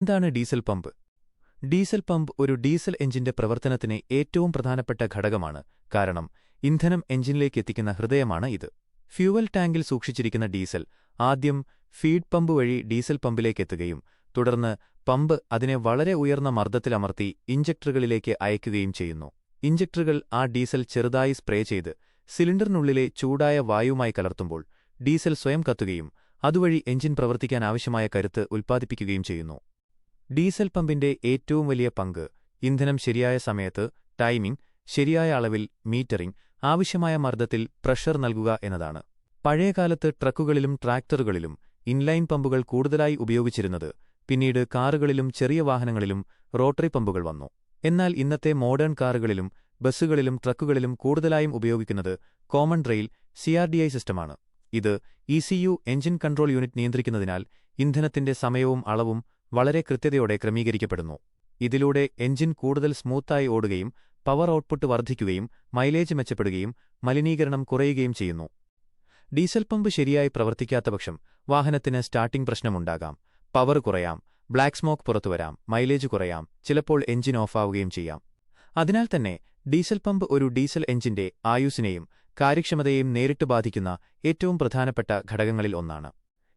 എന്താണ് diesel pump? Diesel pump ഒരു diesel എഞ്ചിന്റെ പ്രവർത്തനത്തിന് ഏറ്റവും പ്രധാനപ്പെട്ട ഘടകമാണ്, കാരണം ഇന്ധനം എഞ്ചിനിലേക്ക് എത്തിക്കുന്ന ഹൃദയമാണ് ഇത്. ഫ്യൂവൽ ടാങ്കിൽ സൂക്ഷിച്ചിരിക്കുന്ന ഡീസൽ ആദ്യം ഫീഡ് പമ്പ് വഴി ഡീസൽ പമ്പിലേക്കെത്തുകയും തുടർന്ന് പമ്പ് അതിനെ വളരെ ഉയർന്ന മർദ്ദത്തിലമർത്തി ഇഞ്ചക്ടറുകളിലേക്ക് അയക്കുകയും ചെയ്യുന്നു. ഇഞ്ചക്ടറുകൾ ആ ഡീസൽ ചെറുതായി സ്പ്രേ ചെയ്ത് സിലിണ്ടറിനുള്ളിലെ ചൂടായ വായുവുമായി കലർത്തുമ്പോൾ ഡീസൽ സ്വയം കത്തുകയും അതുവഴി എഞ്ചിൻ പ്രവർത്തിക്കാൻ ആവശ്യമായ കരുത്ത് ഉൽപ്പാദിപ്പിക്കുകയും ചെയ്യുന്നു. ഡീസൽ പമ്പിന്റെ ഏറ്റവും വലിയ പങ്ക് ഇന്ധനം ശരിയായ സമയത്ത്, ടൈമിംഗ്, ശരിയായ അളവിൽ മീറ്ററിംഗ്, ആവശ്യമായ മർദ്ദത്തിൽ പ്രഷർ നൽകുക എന്നതാണ്. പഴയകാലത്ത് ട്രക്കുകളിലും ട്രാക്ടറുകളിലും ഇൻലൈൻ പമ്പുകൾ കൂടുതലായി ഉപയോഗിച്ചിരുന്നത്. പിന്നീട് കാറുകളിലും ചെറിയ വാഹനങ്ങളിലും റോട്ടറി പമ്പുകൾ വന്നു. എന്നാൽ ഇന്നത്തെ മോഡേൺ കാറുകളിലും ബസ്സുകളിലും ട്രക്കുകളിലും കൂടുതലായും ഉപയോഗിക്കുന്നത് കോമൺ റെയിൽ CRDI സിസ്റ്റമാണ്. ഇത് ECU എഞ്ചിൻ കൺട്രോൾ യൂണിറ്റ് നിയന്ത്രിക്കുന്നതിനാൽ ഇന്ധനത്തിന്റെ സമയവും അളവും വളരെ കൃത്യതയോടെ ക്രമീകരിക്കപ്പെടുന്നു. ഇതിലൂടെ എഞ്ചിൻ കൂടുതൽ സ്മൂത്തായി ഓടുകയും പവർ ഔട്ട്പുട്ട് വർദ്ധിക്കുകയും മൈലേജ് മെച്ചപ്പെടുകയും മലിനീകരണം കുറയുകയും ചെയ്യുന്നു. ഡീസൽ പമ്പ് ശരിയായി പ്രവർത്തിക്കാത്തപക്ഷം വാഹനത്തിന് സ്റ്റാർട്ടിംഗ് പ്രശ്നമുണ്ടാകാം, പവർ കുറയാം, ബ്ലാക്ക് സ്മോക്ക് പുറത്തുവരാം, മൈലേജ് കുറയാം, ചിലപ്പോൾ എഞ്ചിൻ ഓഫാവുകയും ചെയ്യാം. അതിനാൽ തന്നെ ഡീസൽ പമ്പ് ഒരു ഡീസൽ എഞ്ചിന്റെ ആയുസ്സിനെയും കാര്യക്ഷമതയെയും നേരിട്ട് ബാധിക്കുന്ന ഏറ്റവും പ്രധാനപ്പെട്ട ഘടകങ്ങളിൽ ഒന്നാണ്.